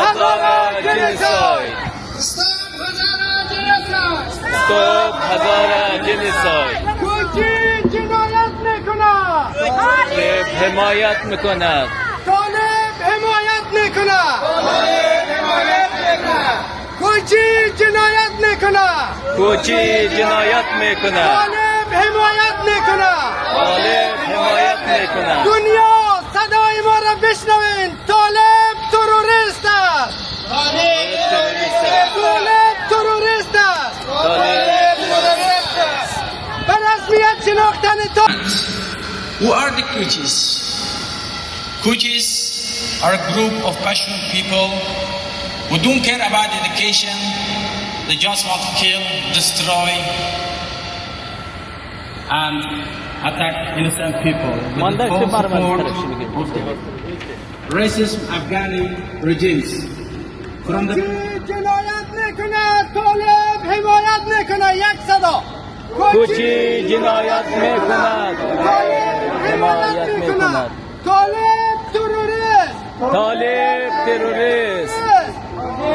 Hazara genocide! Stop Hazara genocide! کوچی جنایت میکند! طالب حمایت میکند! طالب حمایت میکند! کوچی جنایت میکند! کوچی جنایت میکند! طالب حمایت میکند! طالب حمایت میکند! دنیا صدای ما را بشنوین! طالب تروریست است! طالب تروریست است! به رسمیت شناختن Who are the Kuchis? Kuchis are a group of passionate people who don't care about education. They just want to kill, destroy, and attack innocent people with the full support of the racist Afghani regimes. From the جنایت میکند! طالب حمایت میکند! یک صدا! کوچی جنایت میکند! حمایت میکند! طالب تروریست! طالب تروریست!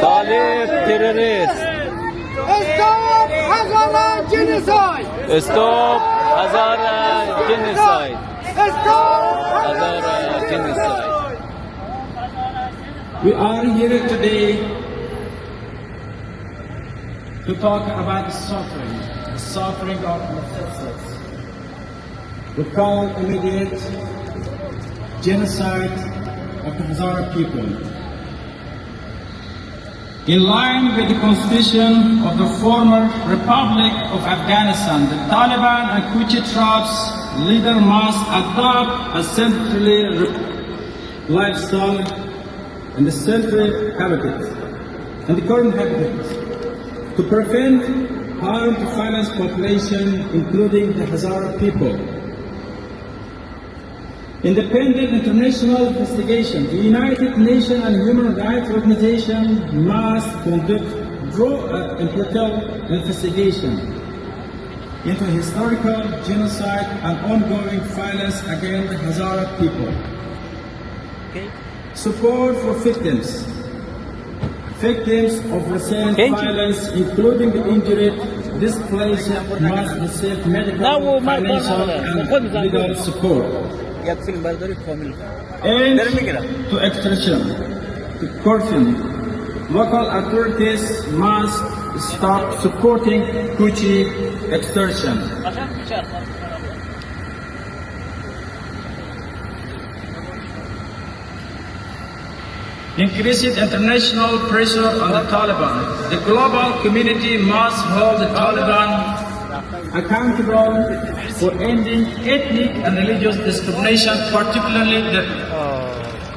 طالب تروریست! استاپ هزاره جنوساید! Stop Hazara genocide! استاپ Hazara genocide! We are here today to talk about the suffering of the citizens. We call immediate genocide of the Hazara people. In line with the constitution of the former Republic of Afghanistan, the Taliban and Kuchi tribes leader must adopt a centrally lifestyle and the central habitat and the current habitat to prevent harm to finance population, including the Hazara people. Independent international investigation. The United Nations and Human Rights Organization must conduct impartial investigation into historical genocide and ongoing violence against the Hazara people. Support for victims of recent violence, including the injured, displaced, must receive medical, financial, and legal support. And to extortion, to coercion. Local authorities must stop supporting Kuchi extortion. Increasing international pressure on the Taliban. The global community must hold the Taliban accountable for ending ethnic and religious discrimination, particularly the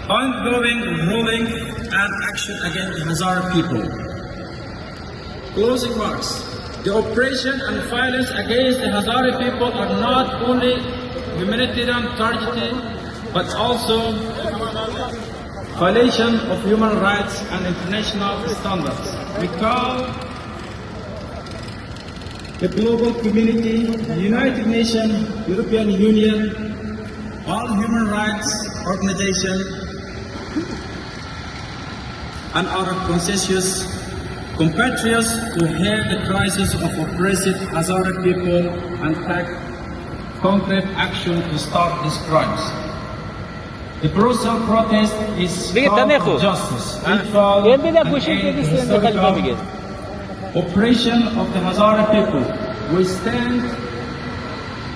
ongoing ruling and action against the Hazara people. Closing remarks. The oppression and violence against the Hazara people are not only humanitarian tragedy, but also violation of human rights and international standards. We call the global community, the United Nations, European Union, all human rights organizations, and our conscientious compatriots to hear the crisis of oppressed Hazara people and take concrete action to stop these crimes. The Brussels protest is call for justice, equal and historical oppression of the Hazara people. We stand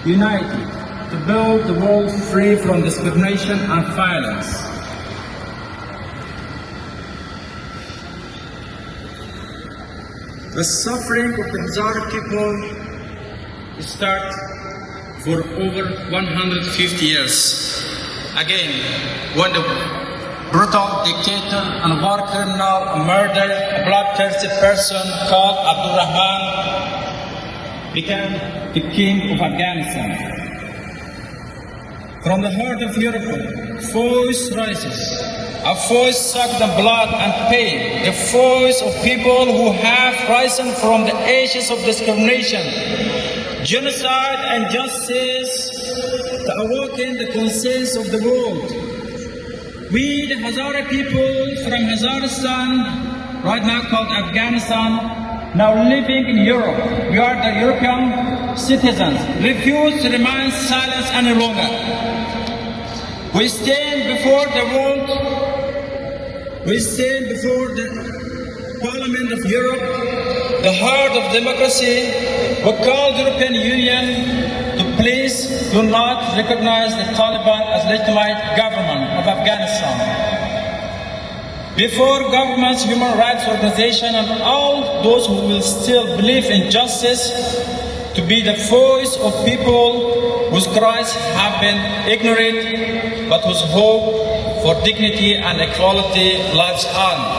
united to build the world free from discrimination and violence. The suffering of the Hazara people started for over 150 years. Again, when the brutal dictator and war criminal murdered a bloodthirsty person called Abdurrahman became the king of Afghanistan. From the heart of Europe, voice rises. A voice sucked the blood and pain. The voice of people who have risen from the ashes of discrimination, genocide and justice to awaken the conscience of the world. We, the Hazara people from Hazaristan, right now called Afghanistan, now living in Europe. We are the European citizens, refuse to remain silent any longer. We stand before the world, we stand before the Parliament of Europe, the heart of democracy. We call the European Union to please do not recognize the Taliban as legitimate government of Afghanistan. Before governments, human rights organizations, and all those who will still believe in justice, to be the voice of people whose cries have been ignored, but whose hope for dignity and equality lives on.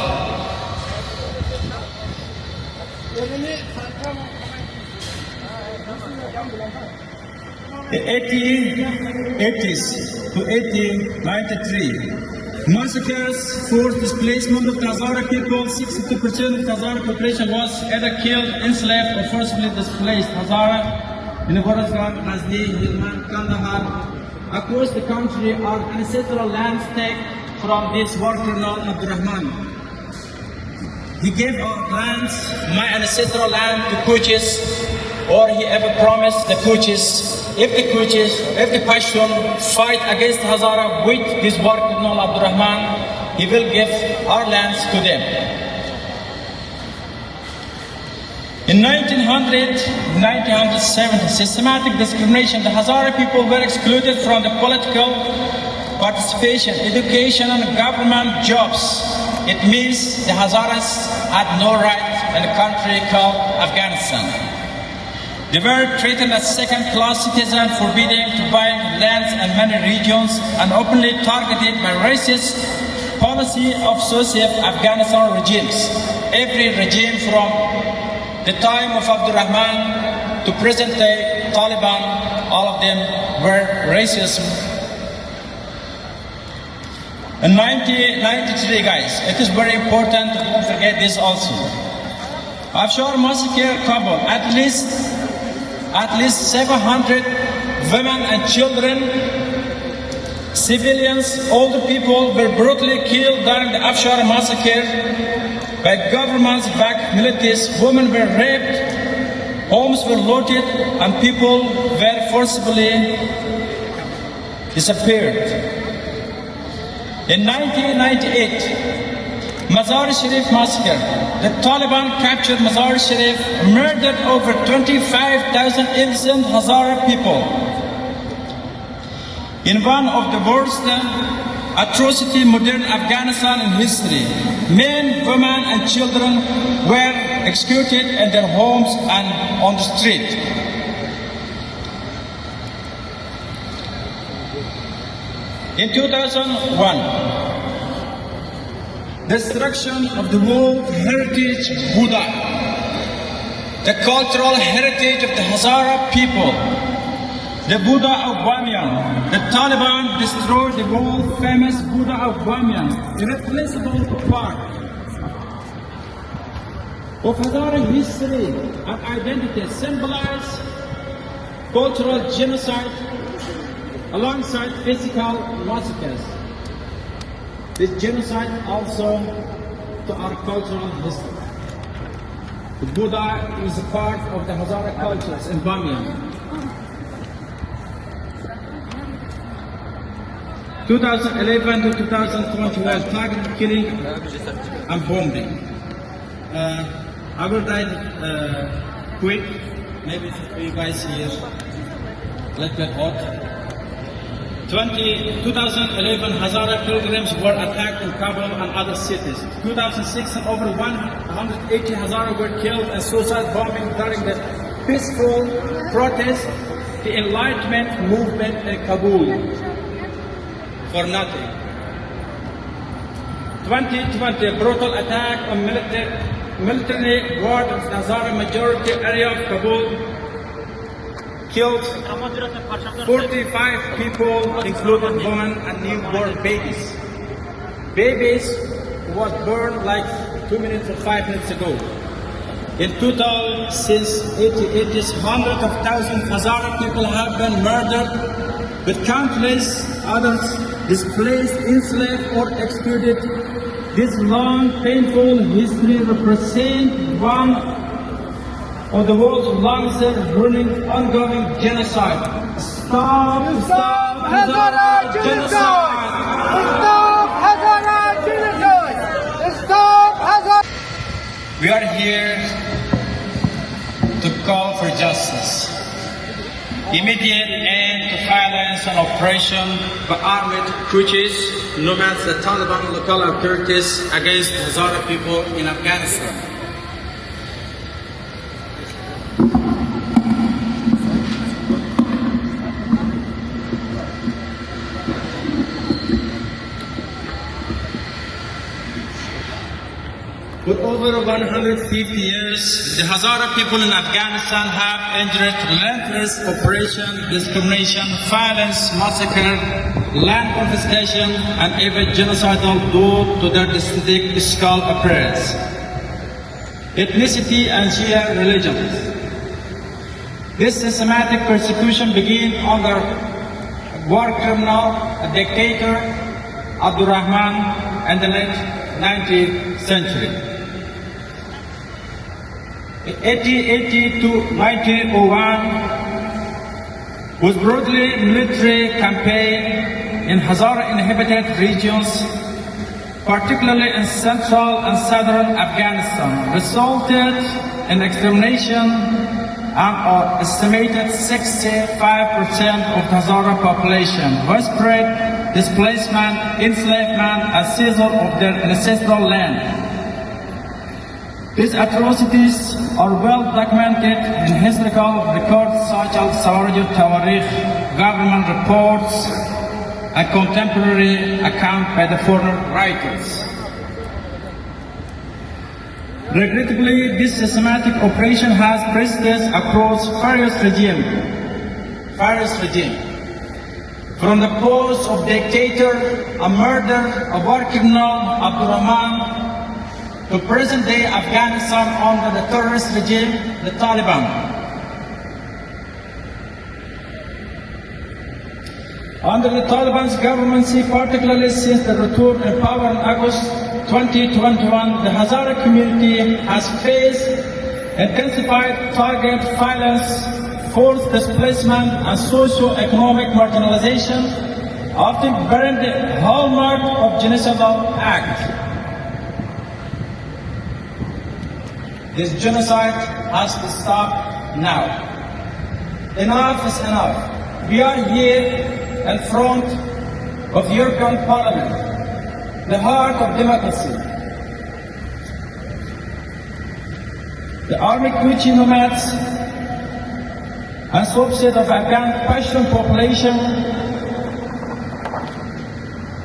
The 1880s to 1893, massacres, forced displacement of Hazara people. 62% of Hazara population was either killed, enslaved, or forcibly displaced. Hazara in Khorasan, Ghazni, Helmand, Kandahar, across the country are ancestral lands taken from this war colonel Abdurrahman. He gave our lands, my ancestral land, to Kuchis, or he ever promised the Kuchis, if the Pashtun fight against Hazara with this war colonel Abdurrahman, he will give our lands to them. In 1970, systematic discrimination, the Hazara people were excluded from the political participation, education, and government jobs. It means the Hazaras had no right in a country called Afghanistan. They were treated as second-class citizens, forbidden to buy lands in many regions, and openly targeted by racist policy of successive Afghanistan regimes. Every regime from the time of Abdurrahman to present-day Taliban, all of them were racist. In 1993, guys, it is very important to don't forget this also. Offshore massacre Kabul, at least 700 women and children, civilians, older people were brutally killed during the offshore massacre by government-backed militias. Women were raped, homes were looted, and people were forcibly disappeared. In 1998, Mazar-e-Sharif massacre. The Taliban captured Mazar-e-Sharif, murdered over 25,000 innocent Hazara people. In one of the worst atrocities in modern Afghanistan in history, men, women, and children were executed in their homes and on the street. In 2001, destruction of the world heritage Buddha, the cultural heritage of the Hazara people, the Buddha of Bamiyan. The Taliban destroyed the world famous Buddha of Bamiyan, irreplaceable part of Hazara history and identity, symbolize cultural genocide alongside physical massacres. This genocide also to our cultural history. The Buddha is a part of the Hazara cultures in Bamiyan. 2011 to 2021, targeted killing and bombing. I will dive quick, maybe for you guys here, a little bit hot. 2011, Hazara pilgrims were attacked in Kabul and other cities. 2016, over 180 Hazara were killed in suicide bombing during the peaceful protest, the Enlightenment movement in Kabul. For nothing. 2020, brutal attack on military ward of the Hazara majority area of Kabul. Killed 45 people, including women and newborn babies. Babies who was born like 2 minutes or 5 minutes ago. In total, since 1980s, hundreds of thousands of Hazara people have been murdered, with countless others displaced, enslaved, or executed. This long, painful history represents one of the world's longest running, ongoing genocide. Stop Hazara genocide! Stop Hazara genocide! Stop Hazara! We are here to call for justice. Immediate end to violence and oppression by armed couches, known as the Taliban local authorities, against Hazara people in Afghanistan. For over 150 years, the Hazara people in Afghanistan have endured relentless oppression, discrimination, violence, massacre, land confiscation, and even genocidal due to their distinct physical appearance, ethnicity, and Shia religions. This systematic persecution began under war criminal, a dictator, Abdurrahman, in the late 19th century. In 1880 to 1901 was broadly military campaign in Hazara inhabited regions, particularly in central and southern Afghanistan, resulted in extermination and estimated 65% of the Hazara population, widespread displacement, enslavement, and seizure of their ancestral land. These atrocities are well documented in historical records such as Sawarij Tawarikh, government reports, and contemporary accounts by the foreign writers. Regrettably, this systematic operation has precedents across various regimes. From the post of dictator, a murder, a war criminal, Abdurrahman, to present-day Afghanistan under the terrorist regime, the Taliban. Under the Taliban's governmency, particularly since the return in power in August 2021, the Hazara community has faced intensified target violence, forced displacement, and socio-economic marginalization, often bearing the hallmark of genocidal act. This genocide has to stop now. Enough is enough. We are here in front of the European Parliament, the heart of democracy. The army Kuchi nomads and subset of Afghan Pashtun population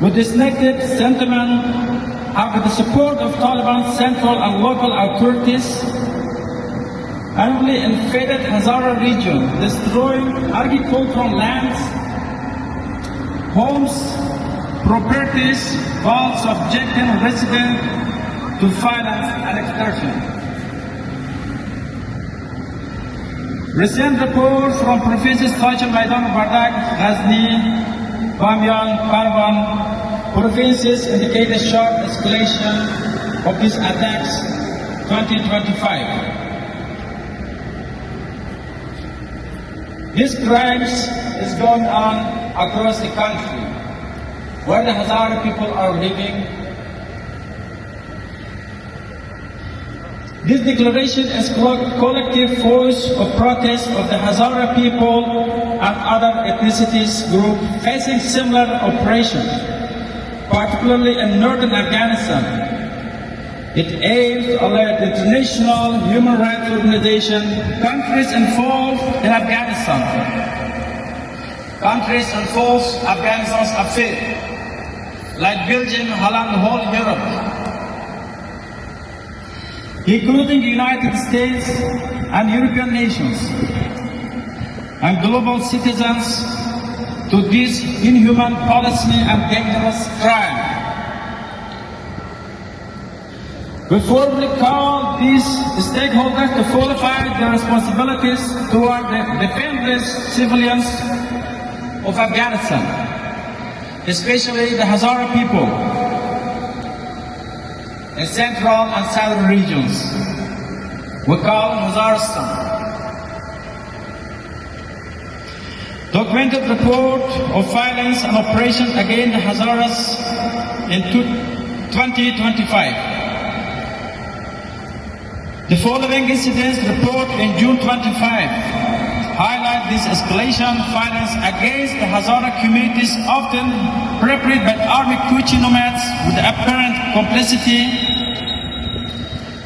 with this negative sentiment have, with the support of Taliban central and local authorities, annually invaded Hazara region, destroying agricultural lands, homes, properties, while subjecting residents to violence and extortion. Recent reports from provinces such as Maidan Bardak, Ghazni, Bamyan, Parwan, provinces indicate a sharp escalation of these attacks 2025. These crimes is going on across the country where the Hazara people are living. This declaration is collective voice of protest of the Hazara people and other ethnicities groups facing similar oppressions, particularly in northern Afghanistan. It aims to alert international human rights organizations, countries involved in Afghanistan, Afghanistan's affairs, like Belgium, Holland, the whole Europe, including the United States and European nations, and global citizens, to this inhuman policy and dangerous crime. We formally call these stakeholders to qualify their responsibilities toward the defenseless civilians of Afghanistan, especially the Hazara people in central and southern regions. We call Hazaristan. Documented report of violence and operations against the Hazaras in 2025. The following incidents report in June 25 highlight this escalation of violence against the Hazara communities, often perpetrated by army Kuchi nomads with apparent complicity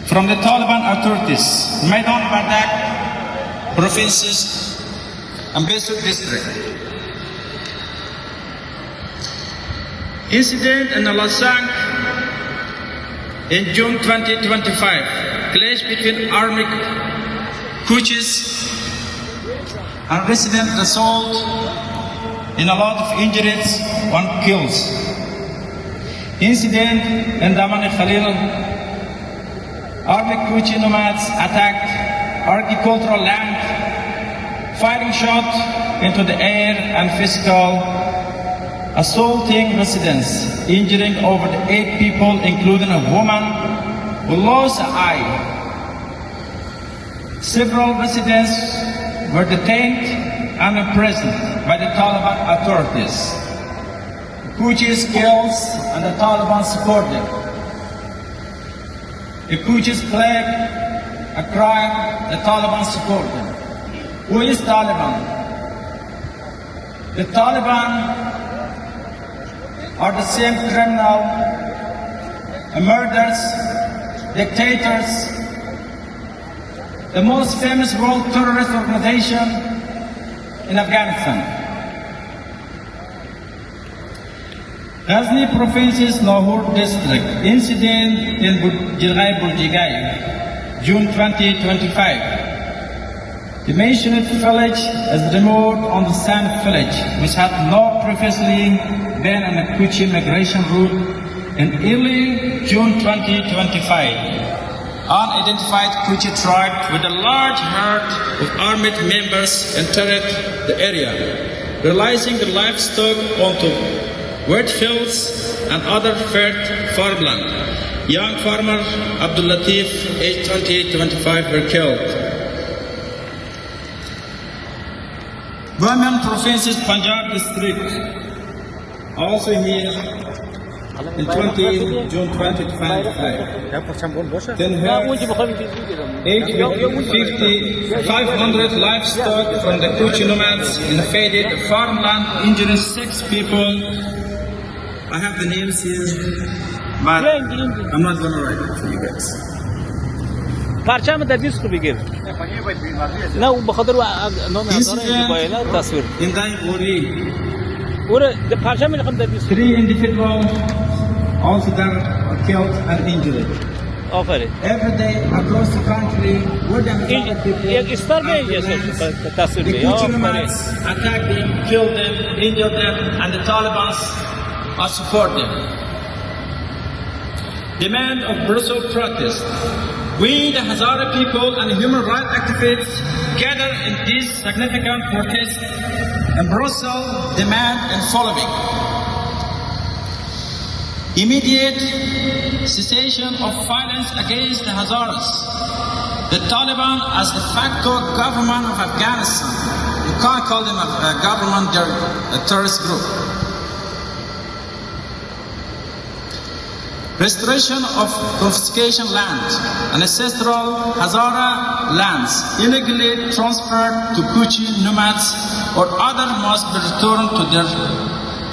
from the Taliban authorities. Maidan Bardak provinces and Besut district. Incident in Alasang in June 2025. Clash between army Kuchis and resident assault in a lot of injuries, one kills. Incident in Damani Khalil. Army Kuchi nomads attacked agricultural land, firing shots into the air and physical, assaulting residents, injuring over 8 people, including a woman who lost an eye. Several residents were detained and imprisoned by the Taliban authorities. Kuchis killed and the Taliban supported them. The Kuchis flagged a crime, the Taliban supported them. Who is Taliban? The Taliban are the same criminal, murderers, dictators, the most famous world terrorist organization in Afghanistan. Ghazni province's Lahore district, incident in Jilui, June 2025. The mentioned village is removed on the sand village, which had not previously been on a Kuchi migration route in early June 2025. Unidentified Kuchi tribe with a large herd of armed members entered the area, releasing the livestock onto wheat fields and other farmland. Young farmer Abdul Latif, age 20-25, were killed. Women province's Punjab district, also here in June 2025. Then her age 500 livestock from the Kuchi nomads invaded farmland, injuring 6 people. I have the names here, but I'm not going to write it for you guys. پرچم در دیسک رو بگیر. نه اون بخاطر نام هزاره باید تصویر. In Daiguri, اون پرچم میخوام در دیسک. 3 individuals also there are killed and injured. آفرین. Every day across the country, more than 100 people یک استار به اینجا تصویر the بگیر. Kuchi آفرین. nomads attack them, kill them, injure them, and the Taliban support them. Demand of Brussels protest. We, the Hazara people and human rights activists, gather in this significant protest in Brussels demand and following. Immediate cessation of violence against the Hazaras. The Taliban as the facto government of Afghanistan. You can't call them a government, they're a terrorist group. Restoration of confiscation land, ancestral Hazara lands illegally transferred to Kuchi nomads or other must be returned to their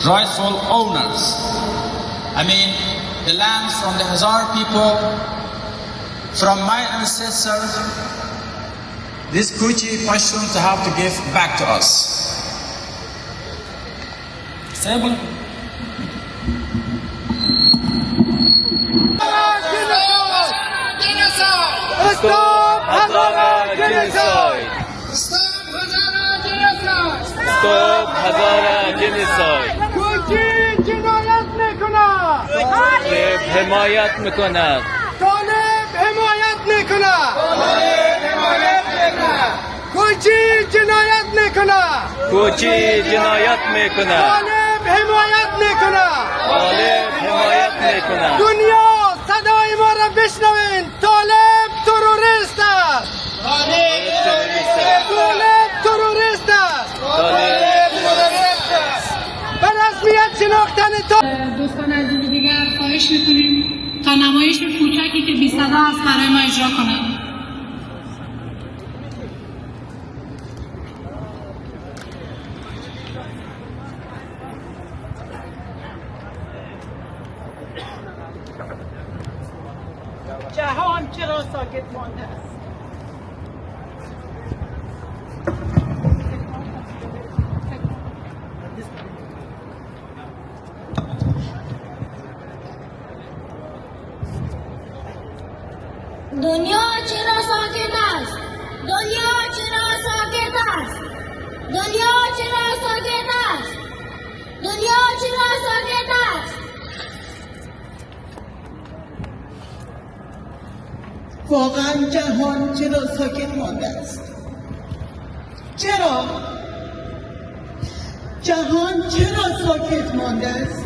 rightful owners. I mean, the land from the Hazara people, from my ancestors, this Kuchi Pashtuns have to give back to us. Simple. Stop Hazara genocide! Stop Hazara genocide! کوچی جنایت میکند! طالب حمایت میکند! طالب حمایت میکند! کوچی جنایت میکند! کوچی جنایت میکند! طالب حمایت میکنه. طالب حمایت میکنه. دنیا صدای ما را بشنوین. طالب تروریست است. طالب تروریست است. به رسمیت شناختن دوستان عزیز دیگر خواهش میکنیم تا نمایش کوچکی که بی صدا است برای ما اجرا کنند. جهان چرا ساکت مانده است؟ دنیا چرا ساکت است؟ دنیا چرا ساکت است؟ دنیا چرا ساکت است؟ دنیا چرا ساکت است؟ واقعا جهان چرا ساکت مانده است؟ چرا؟ جهان چرا ساکت مانده است؟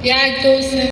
یک دو سه